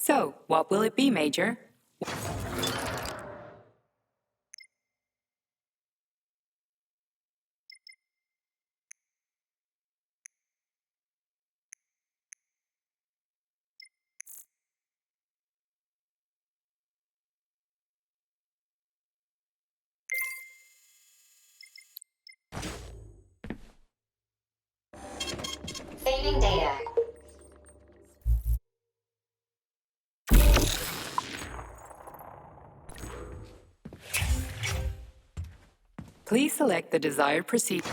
So, what will it be, Major? Saving data. Please select the desired procedure.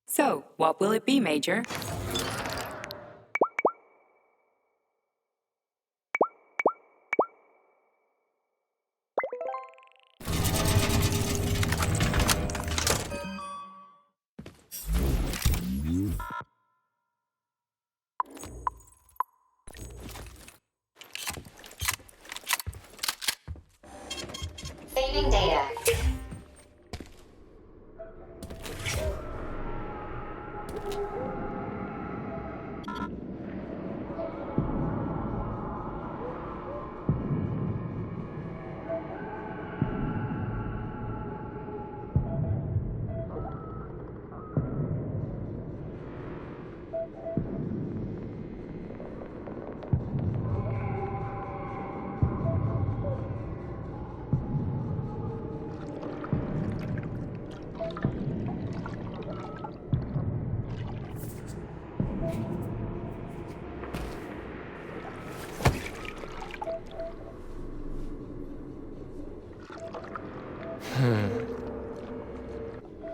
So, what will it be, Major? Saving data.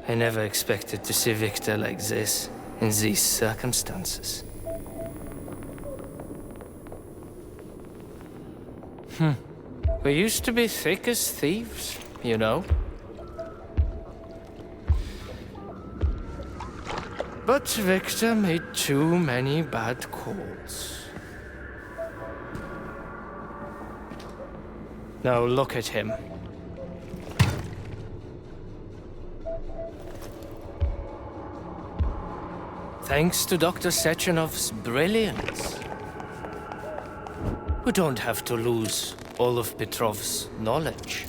I never expected to see Victor like this, in these circumstances. We used to be thick as thieves, you know? But Victor made too many bad calls. Now look at him. Thanks to Dr. Sechenov's brilliance, we don't have to lose all of Petrov's knowledge.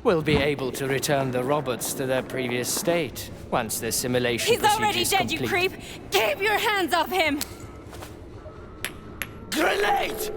We'll be able to return the robots to their previous state once the simulation He's already procedure's dead, you complete. creep! Keep your hands off him! Grenade!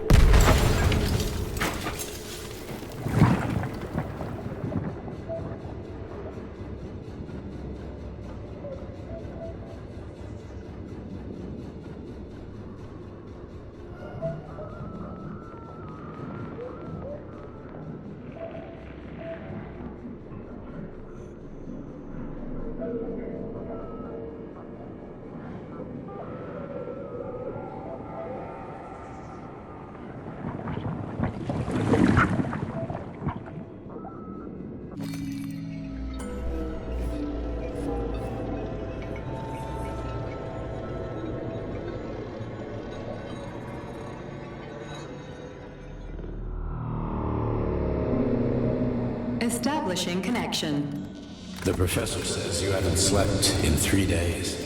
Establishing connection. The professor says you haven't slept in 3 days.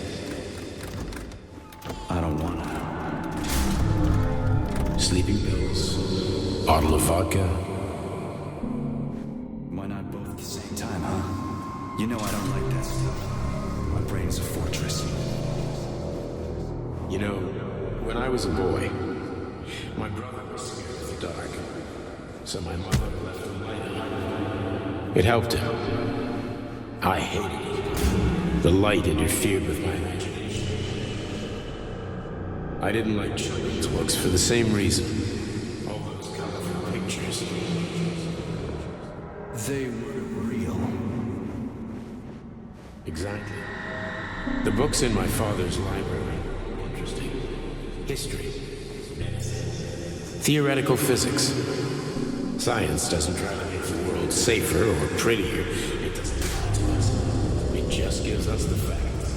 I don't wanna. Sleeping pills, bottle of vodka. Why not both at the same time, huh? You know I don't like that stuff. My brain's a fortress. You know, when I was a boy, My brother was scared of the dark, so my mother left the light on. It helped him. I hated it. The light interfered with my imagination. I didn't like children's books for the same reason. All those colorful pictures. They were real. Exactly. The books in my father's library were interesting. History. Theoretical physics. Science doesn't try to make the world safer or prettier. It doesn't lie to us. It just gives us the facts.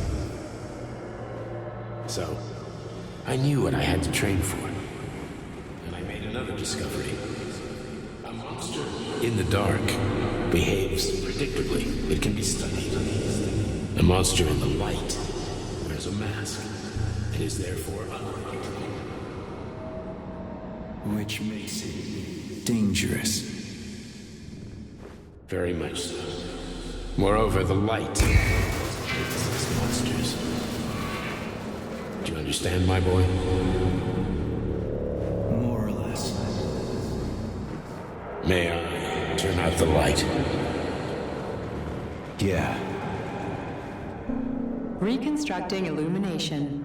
So, I knew what I had to train for. And I made another discovery. A monster in the dark behaves predictably. It can be studied. A monster in the light wears a mask and is therefore unpredictable. Which makes it dangerous. Very much so. Moreover, the light possesses monsters. Do you understand, my boy? More or less. May I turn out the light? Yeah. Reconstructing illumination.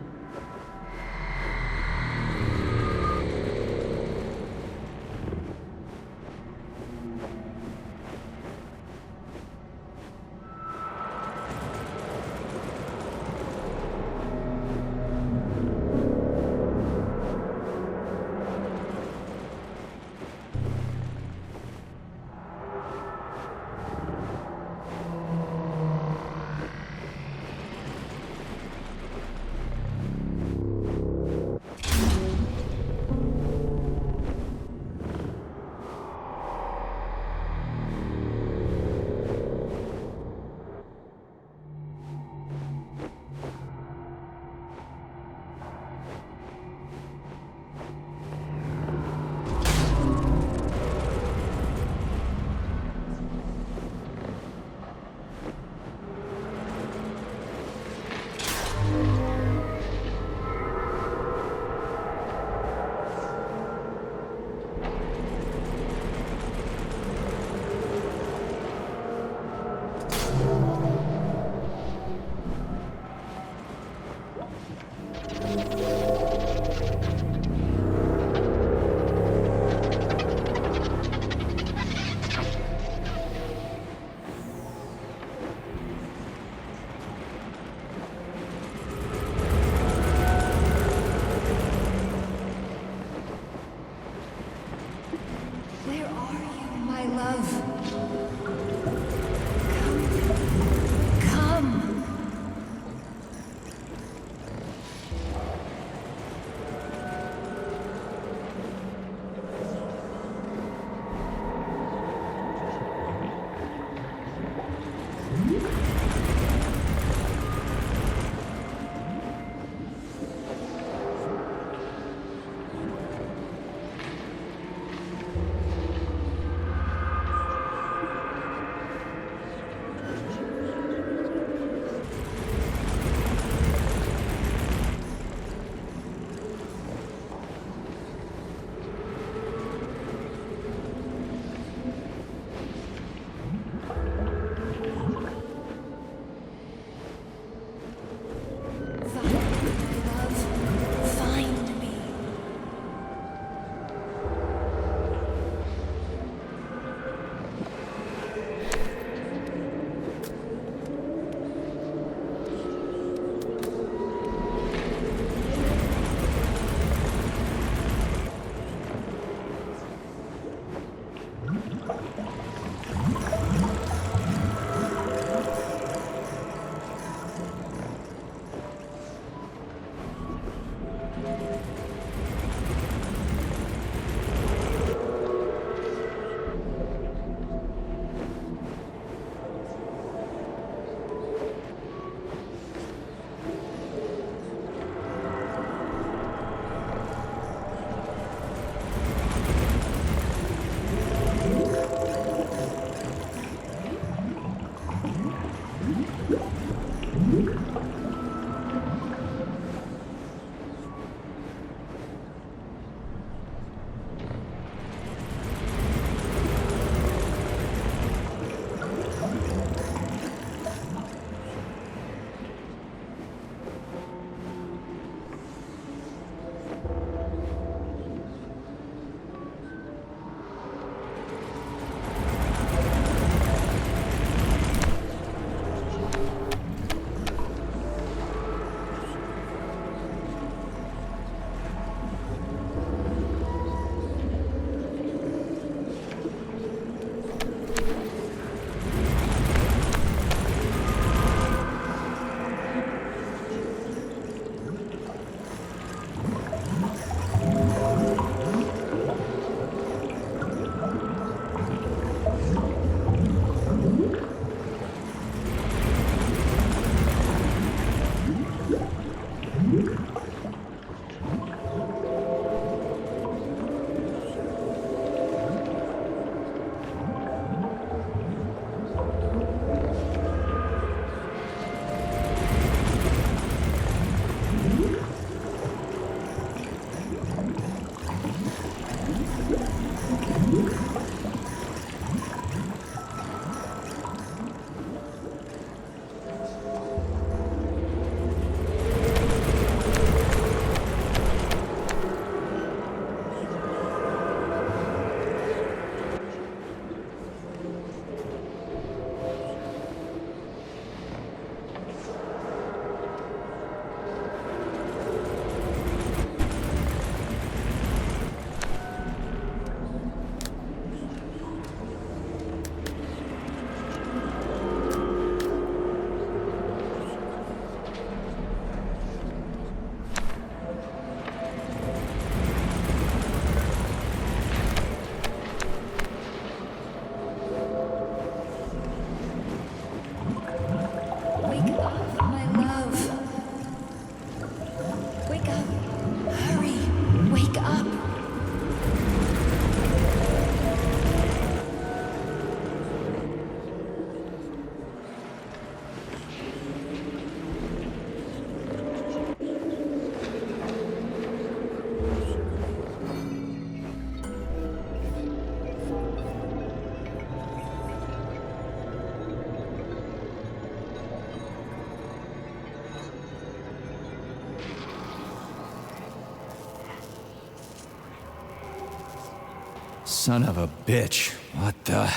Son of a bitch. What the...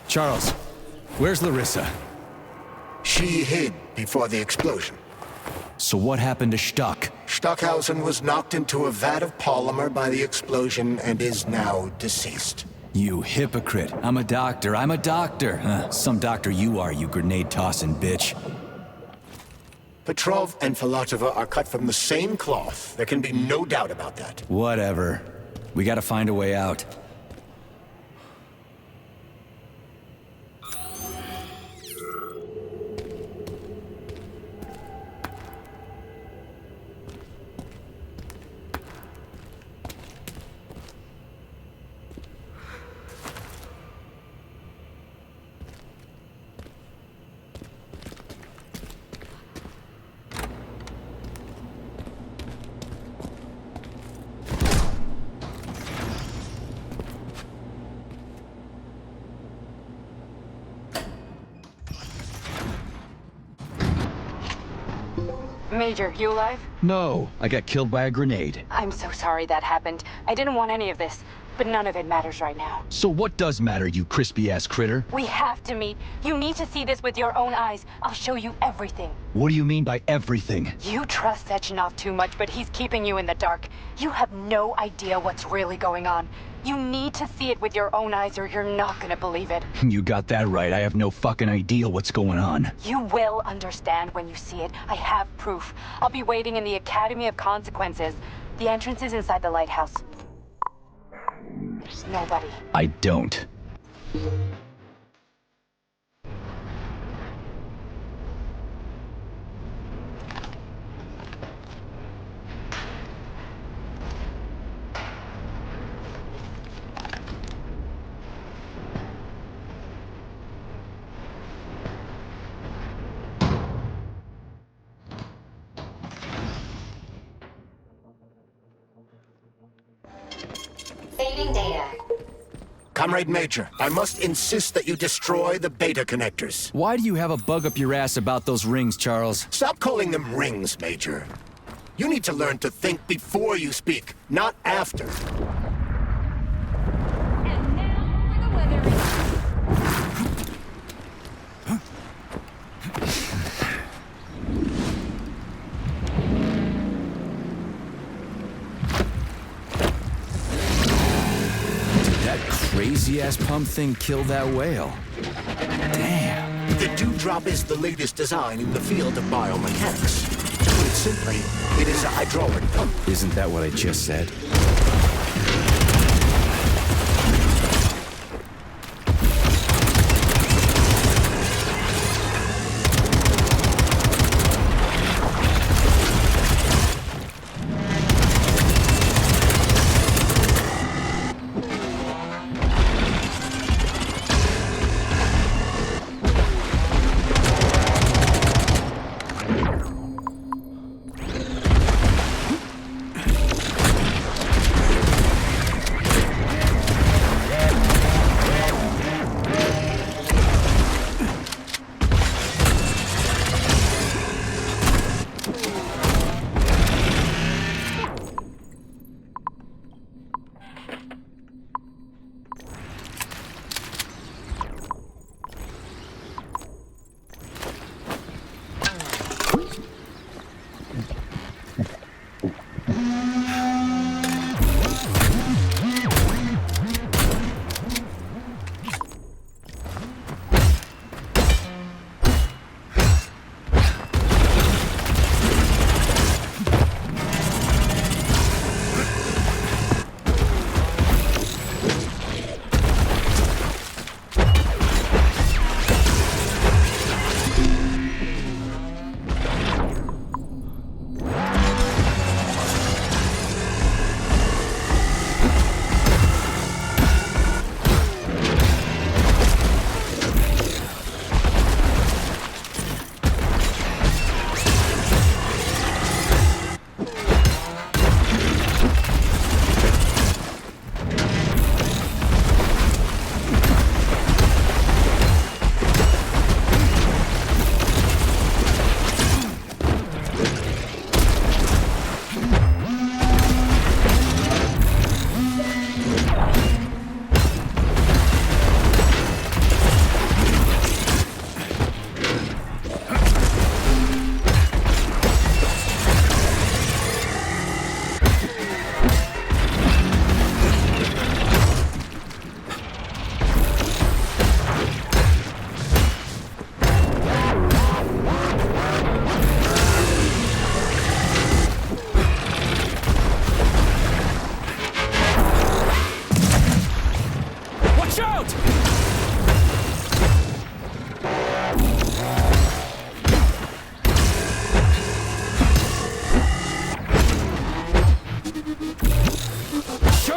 Charles, where's Larissa? She hid before the explosion. So what happened to Stuck? Stockhausen was knocked into a vat of polymer by the explosion and is now deceased. You hypocrite. I'm a doctor. I'm a doctor. Some doctor you are, you grenade-tossing bitch. Petrov and Filatova are cut from the same cloth. There can be no doubt about that. Whatever. We gotta find a way out. Major, you alive? No, I got killed by a grenade. I'm so sorry that happened. I didn't want any of this, but none of it matters right now. So what does matter, you crispy-ass critter? We have to meet. You need to see this with your own eyes. I'll show you everything. What do you mean by everything? You trust Sechenov too much, but he's keeping you in the dark. You have no idea what's really going on. You need to see it with your own eyes or you're not gonna believe it. You got that right. I have no fucking idea what's going on. You will understand when you see it. I have proof. I'll be waiting in the Academy of Consequences. The entrance is inside the lighthouse. There's nobody. I don't. Saving data. Comrade Major, I must insist that you destroy the beta connectors. Why do you have a bug up your ass about those rings, Charles? Stop calling them rings, Major. You need to learn to think before you speak, not after. And now for the weather. That crazy-ass pump thing killed that whale. Damn. The dewdrop is the latest design in the field of biomechanics. Put it simply, it is a hydraulic pump. Isn't that what I just said?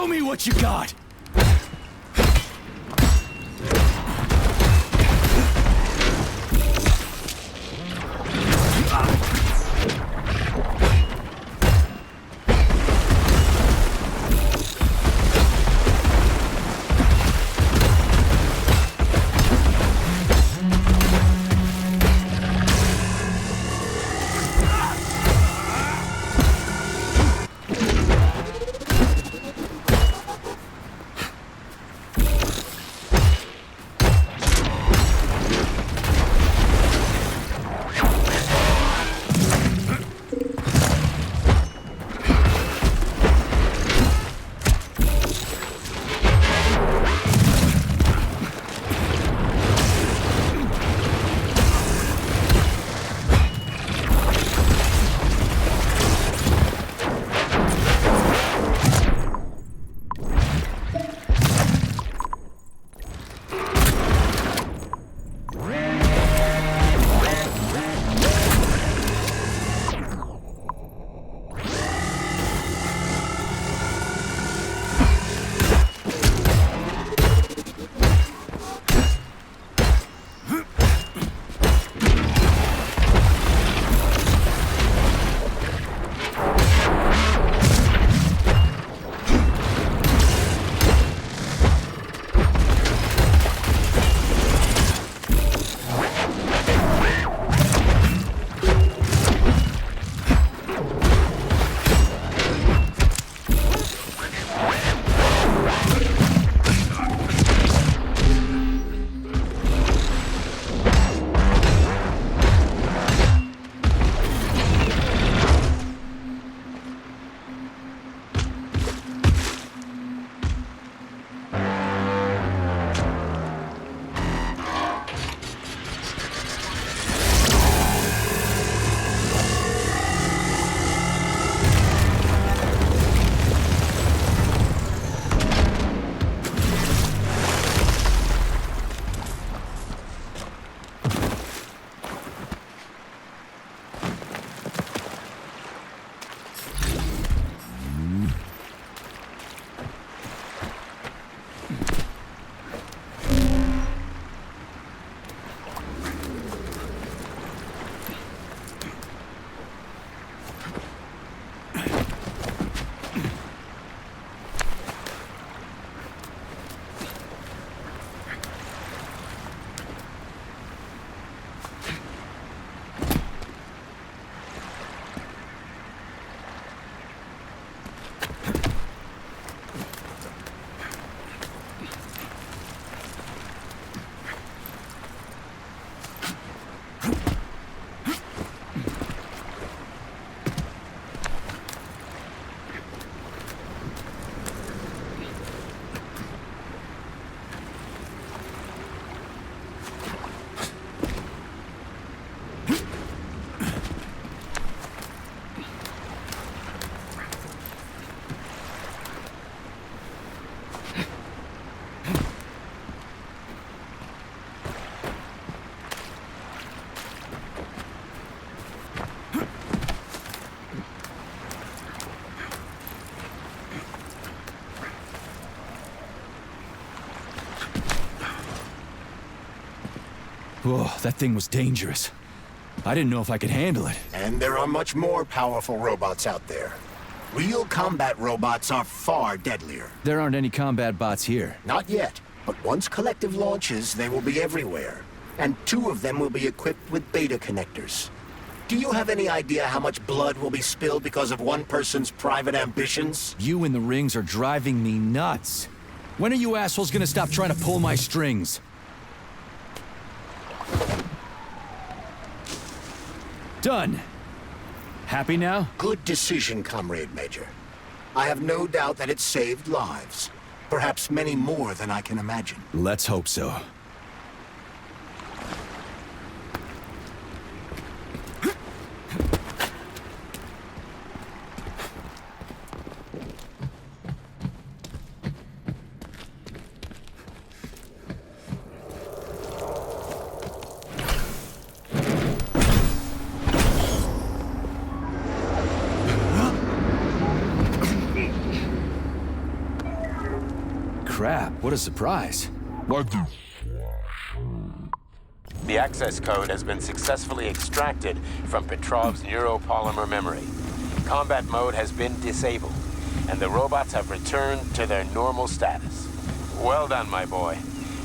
me what you got! Whoa, that thing was dangerous. I didn't know if I could handle it. And there are much more powerful robots out there. Real combat robots are far deadlier. There aren't any combat bots here. Not yet, but once Collective launches, they will be everywhere. And 2 of them will be equipped with beta connectors. Do you have any idea how much blood will be spilled because of one person's private ambitions? You and the rings are driving me nuts. When are you assholes gonna stop trying to pull my strings? Done. Happy now? Good decision, Comrade Major. I have no doubt that it saved lives. Perhaps many more than I can imagine. Let's hope so. crap, what a surprise. The access code has been successfully extracted from Petrov's neuropolymer memory. Combat mode has been disabled, and the robots have returned to their normal status. Well done, my boy.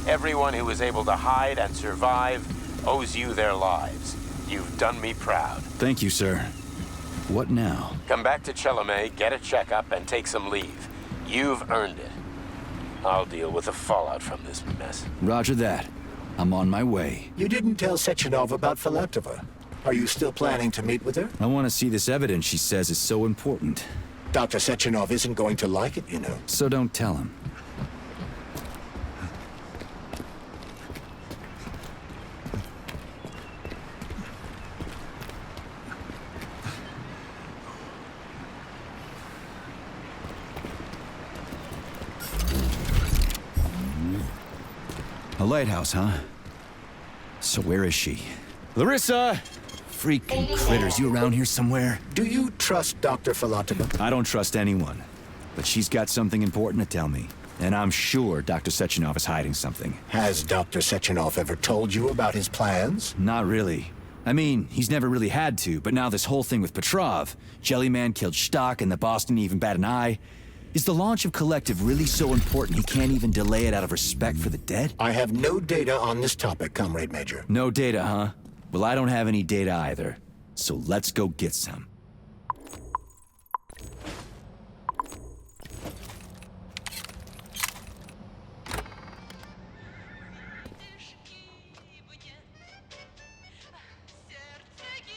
Everyone who was able to hide and survive owes you their lives. You've done me proud. Thank you, sir. What now? Come back to Chelome, get a checkup, and take some leave. You've earned it. I'll deal with the fallout from this mess. Roger that. I'm on my way. You didn't tell Sechenov about Filatova. Are you still planning to meet with her? I want to see this evidence she says is so important. Dr. Sechenov isn't going to like it, you know. So don't tell him. A lighthouse, huh? So where is she? Larissa! Freaking critters, you around here somewhere? Do you trust Dr. Filatova? I don't trust anyone. But she's got something important to tell me. And I'm sure Dr. Sechenov is hiding something. Has Dr. Sechenov ever told you about his plans? Not really. I mean, he's never really had to, but now this whole thing with Petrov, Jellyman killed Stock and the boss didn't even bat an eye. Is the launch of Collective really so important he can't even delay it out of respect for the dead? I have no data on this topic, Comrade Major. No data, huh? Well, I don't have any data either. So let's go get some.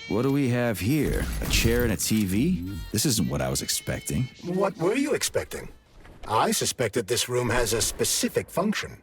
What do we have here? A chair and a TV? This isn't what I was expecting. What were you expecting? I suspected this room has a specific function.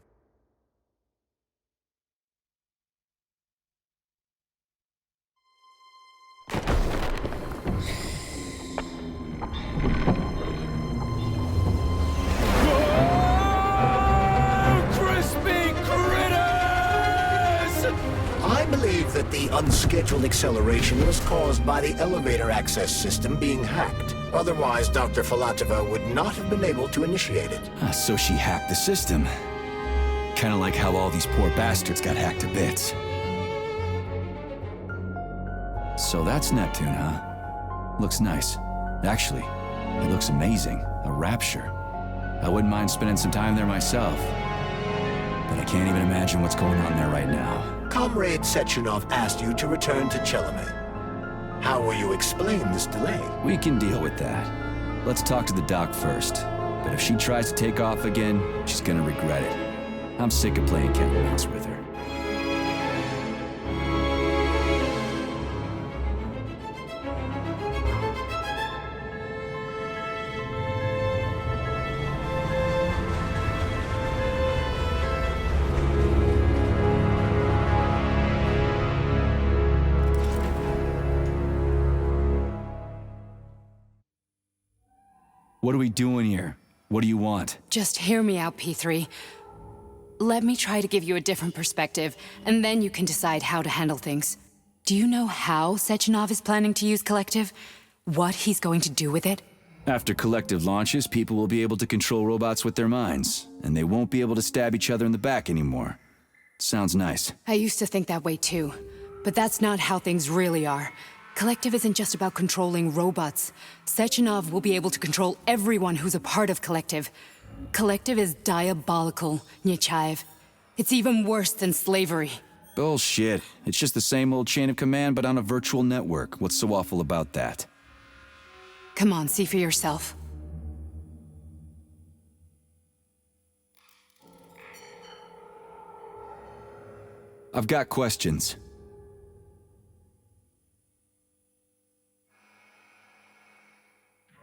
I believe that the unscheduled acceleration was caused by the elevator access system being hacked. Otherwise, Dr. Filatova would not have been able to initiate it. So she hacked the system. Kinda like how all these poor bastards got hacked to bits. So that's Neptune, huh? Looks nice. Actually, it looks amazing. A rapture. I wouldn't mind spending some time there myself. But I can't even imagine what's going on there right now. Comrade Sechenov asked you to return to Chelome. How will you explain this delay? We can deal with that. Let's talk to the doc first. But if she tries to take off again, she's gonna regret it. I'm sick of playing cat and mouse with her. What are we doing here? What do you want? Just hear me out, P3. Let me try to give you a different perspective, and then you can decide how to handle things. Do you know how Sechenov is planning to use Collective? What he's going to do with it? After Collective launches, people will be able to control robots with their minds, and they won't be able to stab each other in the back anymore. Sounds nice. I used to think that way too, but that's not how things really are. Collective isn't just about controlling robots. Sechenov will be able to control everyone who's a part of Collective. Collective is diabolical, Nechaev. It's even worse than slavery. Bullshit. It's just the same old chain of command, but on a virtual network. What's so awful about that? Come on, see for yourself. I've got questions.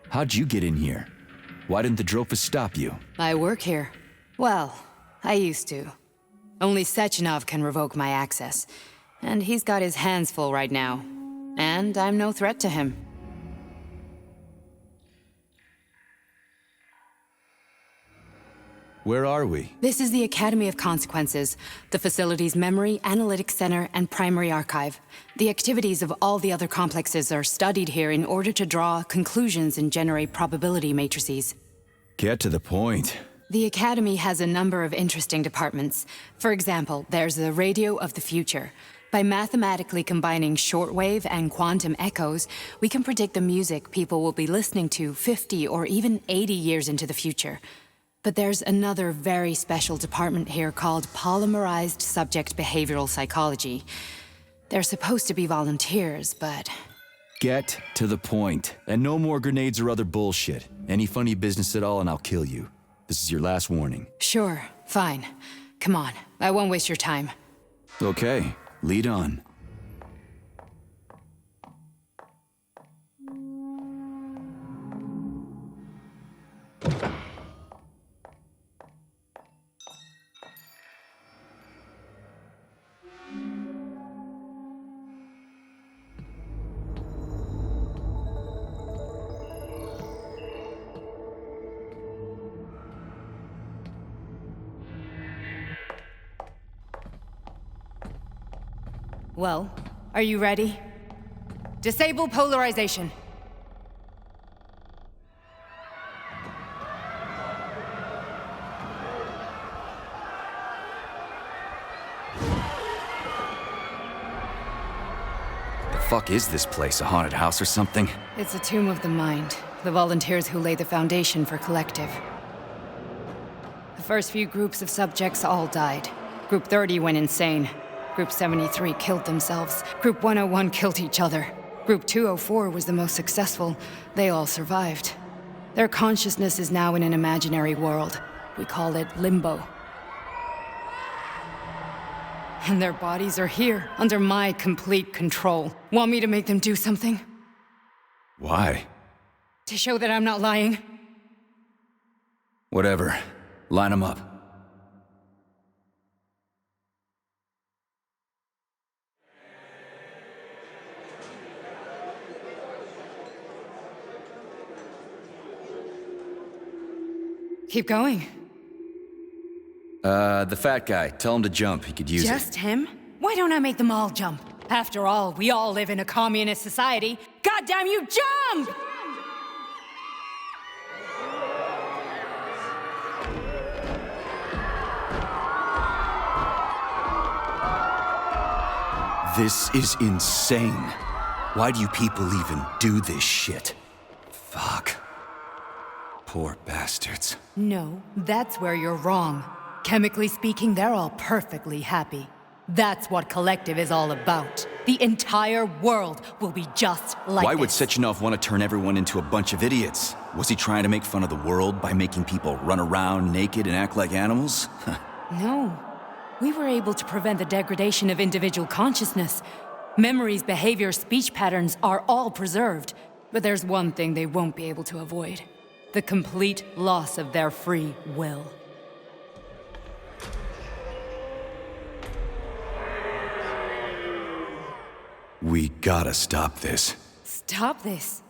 How'd you get in here? Why didn't the Drophus stop you? I work here. Well, I used to. Only Sechenov can revoke my access. And he's got his hands full right now. And I'm no threat to him. Where are we? This is the Academy of Consequences, the facility's memory, analytics center, and primary archive. The activities of all the other complexes are studied here in order to draw conclusions and generate probability matrices. Get to the point. The Academy has a number of interesting departments. For example, there's the Radio of the Future. By mathematically combining shortwave and quantum echoes, we can predict the music people will be listening to 50 or even 80 years into the future. But there's another very special department here called Polymerized Subject Behavioral Psychology. They're supposed to be volunteers, but... Get to the point. And no more grenades or other bullshit. Any funny business at all and I'll kill you. This is your last warning. Sure, fine. Come on, I won't waste your time. Okay, lead on. Well, are you ready? Disable polarization. The fuck is this place? A haunted house or something? It's a tomb of the mind. The volunteers who lay the foundation for Collective. The first few groups of subjects all died. Group 30 went insane. Group 73 killed themselves. Group 101 killed each other. Group 204 was the most successful. They all survived. Their consciousness is now in an imaginary world. We call it Limbo. And their bodies are here, under my complete control. Want me to make them do something? Why? To show that I'm not lying? Whatever. Line them up. Keep going. The fat guy. Tell him to jump. He could use it. Just him? Why don't I make them all jump? After all, we all live in a communist society. Goddamn you, jump! This is insane. Why do you people even do this shit? Fuck. Poor bastards. No, that's where you're wrong. Chemically speaking, they're all perfectly happy. That's what Collective is all about. The entire world will be just like Why would this. Sechenov want to turn everyone into a bunch of idiots? Was he trying to make fun of the world by making people run around naked and act like animals? No. We were able to prevent the degradation of individual consciousness. Memories, behavior, speech patterns are all preserved. But there's one thing they won't be able to avoid. The complete loss of their free will. We gotta stop this. Stop this.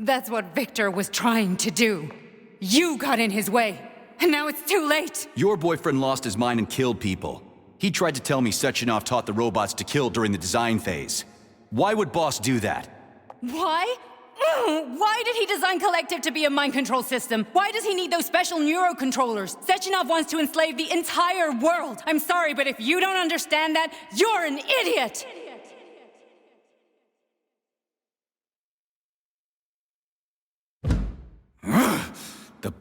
That's what Victor was trying to do. You got in his way, and now it's too late. Your boyfriend lost his mind and killed people. He tried to tell me Sechenov taught the robots to kill during the design phase. Why would Boss do that? Why? Why did he design Collective to be a mind control system? Why does he need those special neurocontrollers? Sechenov wants to enslave the entire world. I'm sorry, but if you don't understand that, you're an idiot! The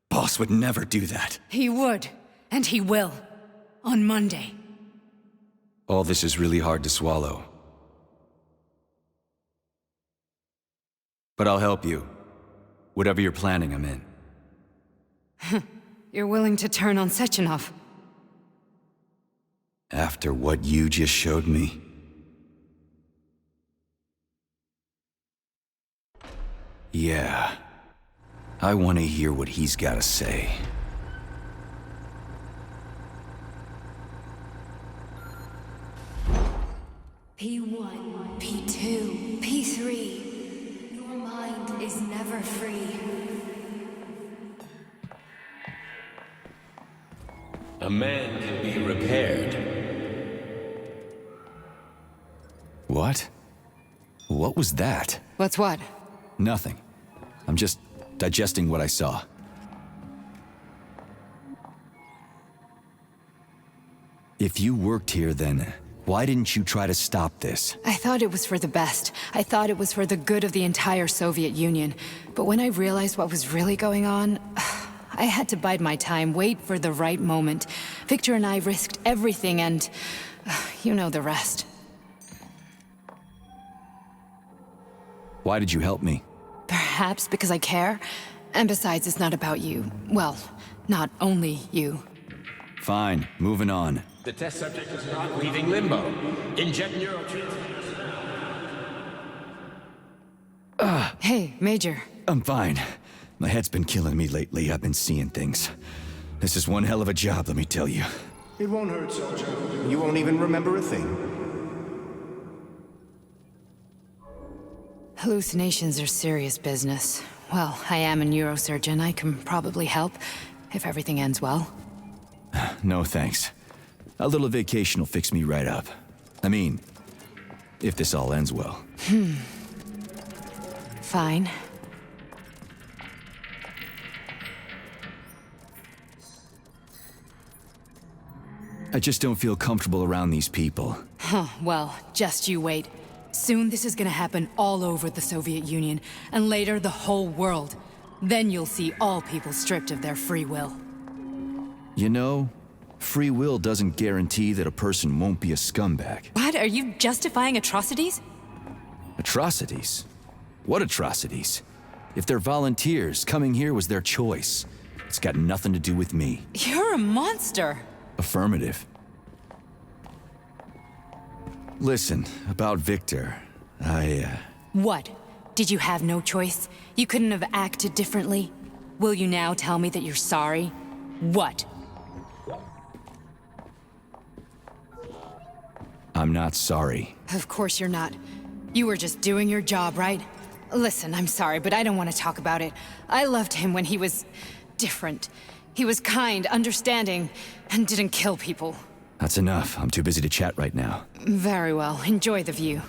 boss would never do that. He would, and he will. On Monday. All this is really hard to swallow. But I'll help you. Whatever you're planning, I'm in. You're willing to turn on Sechenov? After what you just showed me? Yeah. I want to hear what he's got to say. P1, P2, P3. Your mind is never free. A man can be repaired. What? What was that? What's what? Nothing. I'm just digesting what I saw. If you worked here, then why didn't you try to stop this? I thought it was for the best. I thought it was for the good of the entire Soviet Union. But when I realized what was really going on, I had to bide my time, wait for the right moment. Victor and I risked everything and... you know the rest. Why did you help me? Perhaps because I care. And besides, it's not about you. Well, not only you. Fine, moving on. The test subject is not leaving limbo. Inject neurotransmitters. Hey, Major. I'm fine. My head's been killing me lately. I've been seeing things. This is one hell of a job, let me tell you. It won't hurt, soldier. You won't even remember a thing. Hallucinations are serious business. Well, I am a neurosurgeon. I can probably help, if everything ends well. No thanks. A little vacation will fix me right up. I mean, if this all ends well. Fine. I just don't feel comfortable around these people. Huh, well, just you wait. Soon this is gonna happen all over the Soviet Union, and later the whole world. Then you'll see all people stripped of their free will. You know, free will doesn't guarantee that a person won't be a scumbag. What? Are you justifying atrocities? Atrocities? What atrocities? If they're volunteers, coming here was their choice. It's got nothing to do with me. You're a monster! Affirmative. Listen, about Victor, What? Did you have no choice? You couldn't have acted differently? Will you now tell me that you're sorry? What? I'm not sorry. Of course you're not. You were just doing your job, right? Listen, I'm sorry, but I don't want to talk about it. I loved him when he was... different. He was kind, understanding, and didn't kill people. That's enough. I'm too busy to chat right now. Very well. Enjoy the view.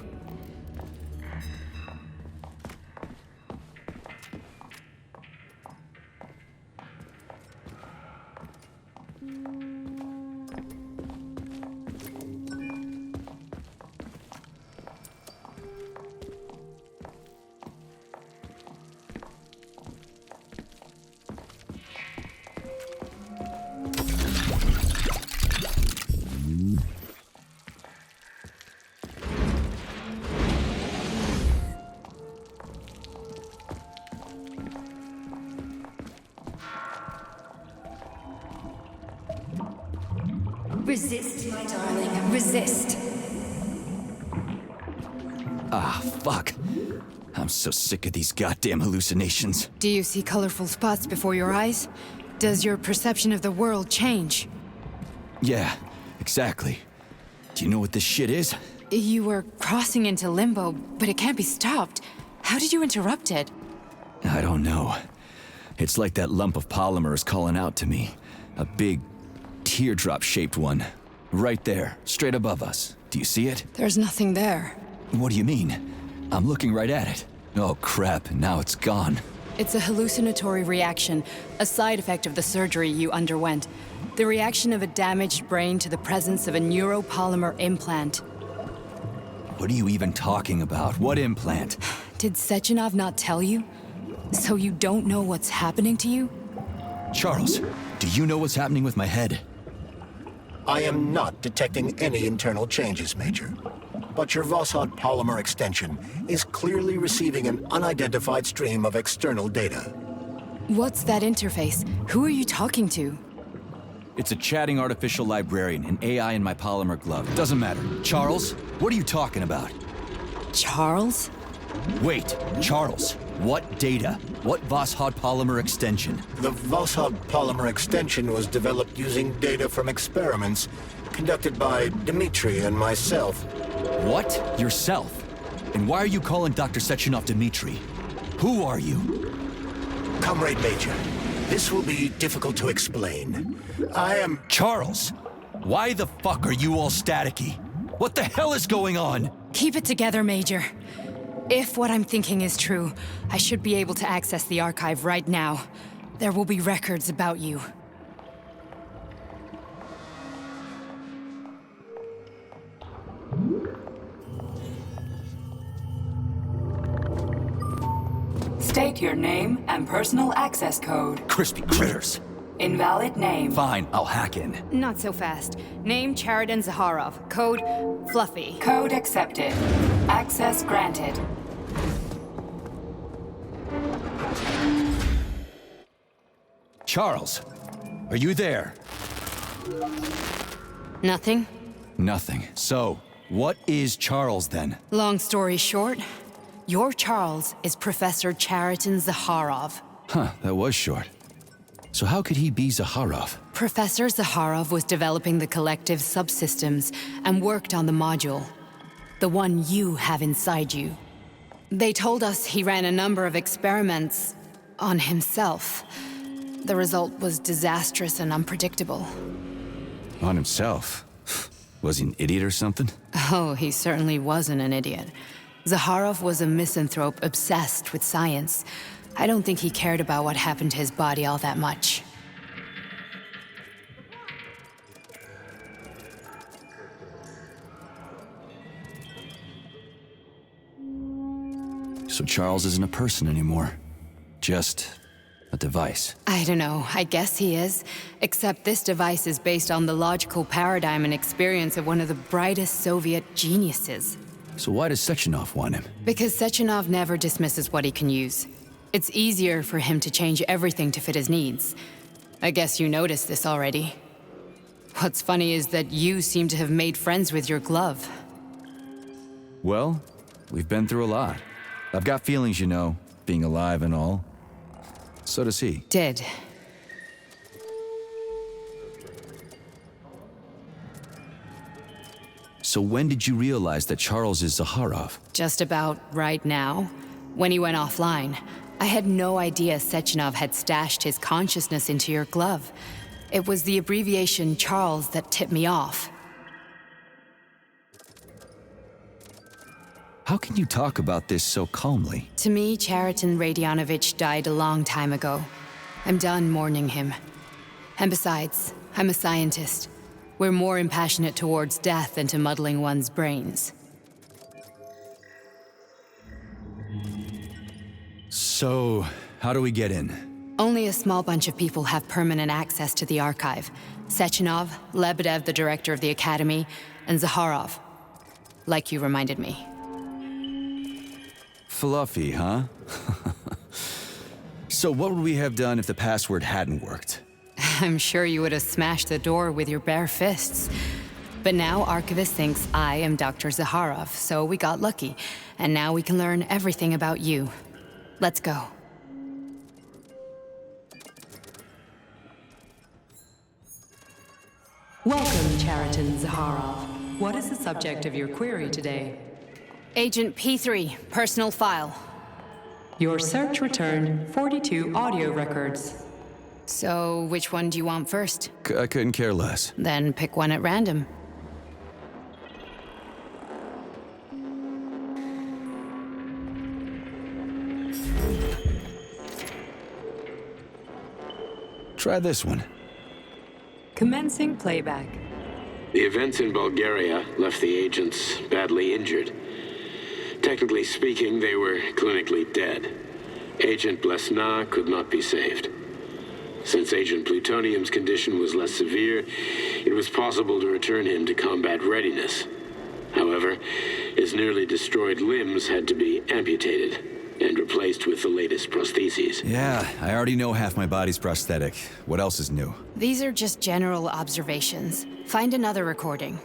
Resist, my darling. Resist. Ah, fuck. I'm so sick of these goddamn hallucinations. Do you see colorful spots before your eyes? Does your perception of the world change? Yeah, exactly. Do you know what this shit is? You were crossing into limbo, but it can't be stopped. How did you interrupt it? I don't know. It's like that lump of polymer is calling out to me. A big, teardrop-shaped one. Right there, straight above us. Do you see it? There's nothing there. What do you mean? I'm looking right at it. Oh crap, now it's gone. It's a hallucinatory reaction, a side effect of the surgery you underwent. The reaction of a damaged brain to the presence of a neuropolymer implant. What are you even talking about? What implant? Did Sechenov not tell you? So you don't know what's happening to you? Charles, do you know what's happening with my head? I am not detecting any internal changes, Major. But your Voskhod polymer extension is clearly receiving an unidentified stream of external data. What's that interface? Who are you talking to? It's a chatting artificial librarian, an AI in my polymer glove. Doesn't matter. Charles, what are you talking about? Charles? Wait, Charles, what data? What Voskhod polymer extension? The Voskhod polymer extension was developed using data from experiments conducted by Dmitri and myself. What? Yourself? And why are you calling Dr. Sechenov Dmitri? Who are you? Comrade Major, this will be difficult to explain. I am... Charles! Why the fuck are you all staticky? What the hell is going on? Keep it together, Major. If what I'm thinking is true, I should be able to access the archive right now. There will be records about you. Indicate your name and personal access code. Crispy critters. Invalid name. Fine, I'll hack in. Not so fast. Name Chariton Zaharov. Code Fluffy. Code accepted. Access granted. Charles, are you there? Nothing? Nothing. So, what is Charles then? Long story short, your Charles is Professor Chariton Zaharov. Huh, that was short. So how could he be Zaharov? Professor Zaharov was developing the collective subsystems and worked on the module. The one you have inside you. They told us he ran a number of experiments on himself. The result was disastrous and unpredictable. On himself? Was he an idiot or something? Oh, he certainly wasn't an idiot. Zaharov was a misanthrope obsessed with science. I don't think he cared about what happened to his body all that much. So Charles isn't a person anymore. Just a device. I don't know, I guess he is. Except this device is based on the logical paradigm and experience of one of the brightest Soviet geniuses. So why does Sechenov want him? Because Sechenov never dismisses what he can use. It's easier for him to change everything to fit his needs. I guess you noticed this already. What's funny is that you seem to have made friends with your glove. Well, we've been through a lot. I've got feelings, you know, being alive and all. So does he. Did. So when did you realize that Charles is Zaharov? Just about right now, when he went offline. I had no idea Sechenov had stashed his consciousness into your glove. It was the abbreviation Charles that tipped me off. How can you talk about this so calmly? To me, Chariton Radionovich died a long time ago. I'm done mourning him. And besides, I'm a scientist. We're more impassionate towards death than to muddling one's brains. So, how do we get in? Only a small bunch of people have permanent access to the archive. Sechenov, Lebedev, the director of the Academy, and Zaharov. Like you reminded me. Fluffy, huh? So what would we have done if the password hadn't worked? I'm sure you would have smashed the door with your bare fists. But now Archivist thinks I am Dr. Zaharov, so we got lucky. And now we can learn everything about you. Let's go. Welcome, Chariton Zaharov. What is the subject of your query today? Agent P3, personal file. Your search returned 42 audio records. So, which one do you want first? I couldn't care less. Then pick one at random. Try this one. Commencing playback. The events in Bulgaria left the agents badly injured. Technically speaking, they were clinically dead. Agent Blesna could not be saved. Since Agent Plutonium's condition was less severe, it was possible to return him to combat readiness. However, his nearly destroyed limbs had to be amputated and replaced with the latest prostheses. Yeah, I already know half my body's prosthetic. What else is new? These are just general observations. Find another recording.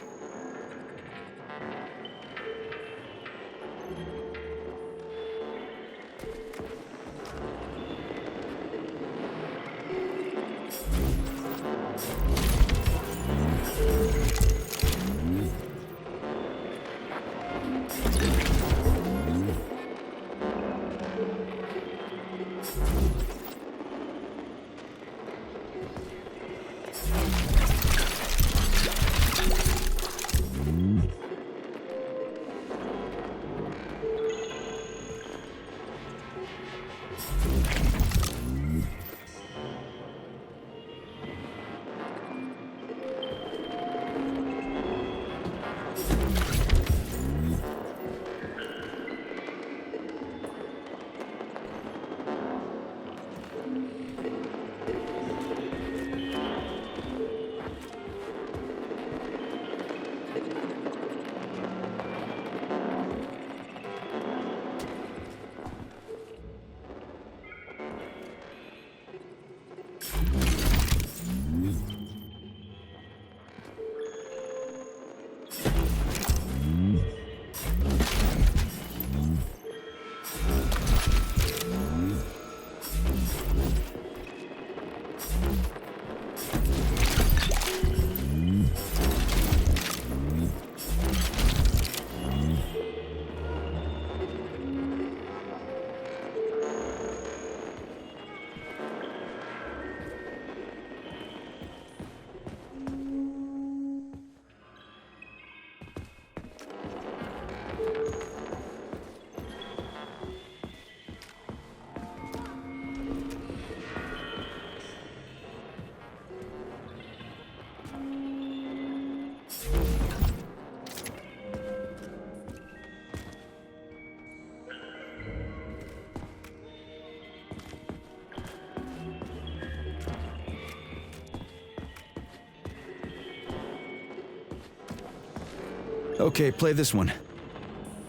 Okay, play this one.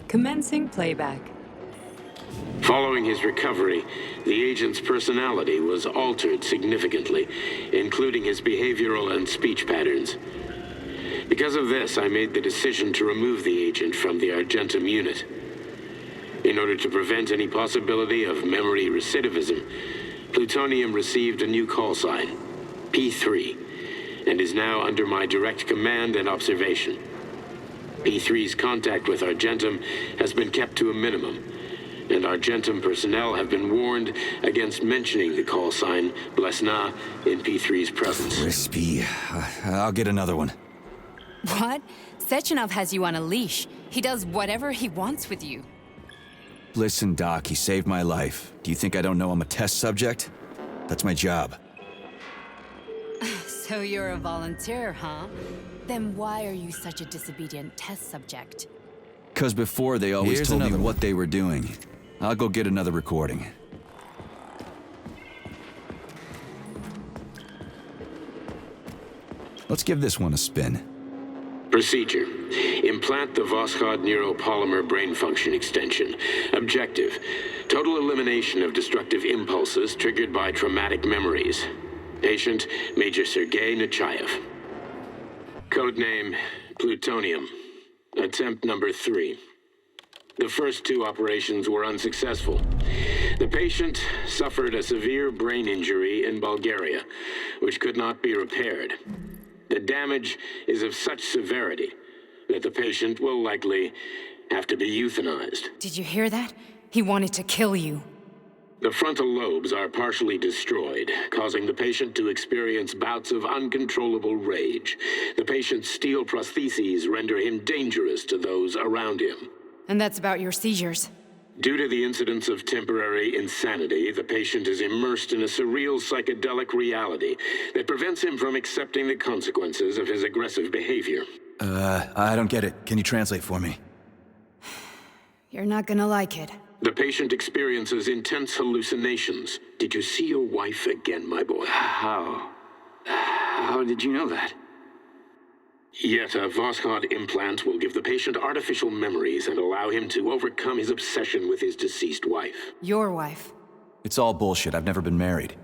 Commencing playback. Following his recovery, the agent's personality was altered significantly, including his behavioral and speech patterns. Because of this, I made the decision to remove the agent from the Argentum unit. In order to prevent any possibility of memory recidivism, Plutonium received a new call sign, P3, and is now under my direct command and observation. P3's contact with Argentum has been kept to a minimum, and Argentum personnel have been warned against mentioning the call sign Blesna in P3's presence. Crispy. I'll get another one. What? Sechenov has you on a leash. He does whatever he wants with you. Listen, Doc, he saved my life. Do you think I don't know I'm a test subject? That's my job. So you're a volunteer, huh? Then why are you such a disobedient test subject? 'Cause before they always told me what they were doing. I'll go get another recording. Let's give this one a spin. Procedure. Implant the Voskhod neuropolymer brain function extension. Objective. Total elimination of destructive impulses triggered by traumatic memories. Patient, Major Sergei Nechaev. Codename, Plutonium. Attempt number 3. The first 2 operations were unsuccessful. The patient suffered a severe brain injury in Bulgaria, which could not be repaired. The damage is of such severity that the patient will likely have to be euthanized. Did you hear that? He wanted to kill you. The frontal lobes are partially destroyed, causing the patient to experience bouts of uncontrollable rage. The patient's steel prostheses render him dangerous to those around him. And that's about your seizures. Due to the incidence of temporary insanity, the patient is immersed in a surreal psychedelic reality that prevents him from accepting the consequences of his aggressive behavior. I don't get it. Can you translate for me? You're not gonna like it. The patient experiences intense hallucinations. Did you see your wife again, my boy? How? How did you know that? Yet a Voskhod implant will give the patient artificial memories and allow him to overcome his obsession with his deceased wife. Your wife. It's all bullshit. I've never been married.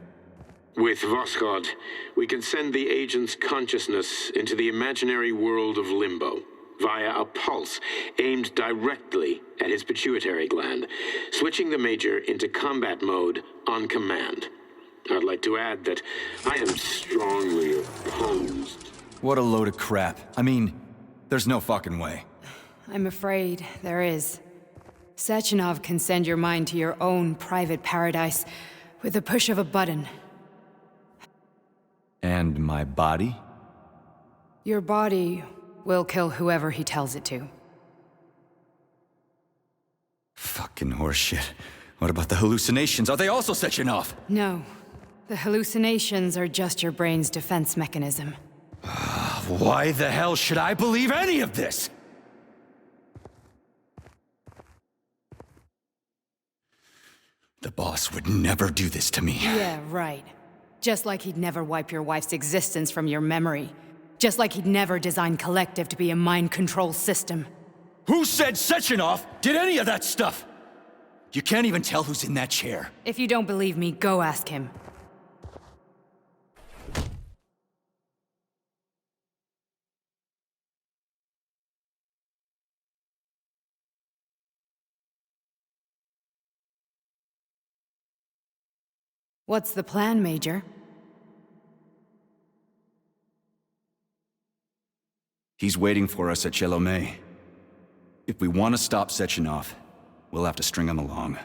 With Voskhod, we can send the agent's consciousness into the imaginary world of limbo via a pulse aimed directly at his pituitary gland, switching the Major into combat mode on command. I'd like to add that I am strongly opposed. What a load of crap. I mean, there's no fucking way. I'm afraid there is. Sechenov can send your mind to your own private paradise with the push of a button. And my body? Your body will kill whoever he tells it to. Fucking horseshit. What about the hallucinations? Are they also Sechenov? No. The hallucinations are just your brain's defense mechanism. Why the hell should I believe any of this? The boss would never do this to me. Yeah, right. Just like he'd never wipe your wife's existence from your memory. Just like he'd never design Collective to be a mind control system. Who said Sechenov did any of that stuff? You can't even tell who's in that chair. If you don't believe me, go ask him. What's the plan, Major? He's waiting for us at Chelomey. If we want to stop Sechenov, we'll have to string him along.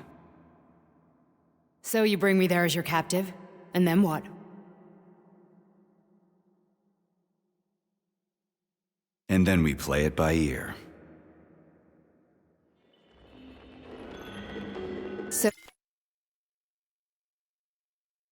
So you bring me there as your captive? And then what? And then we play it by ear.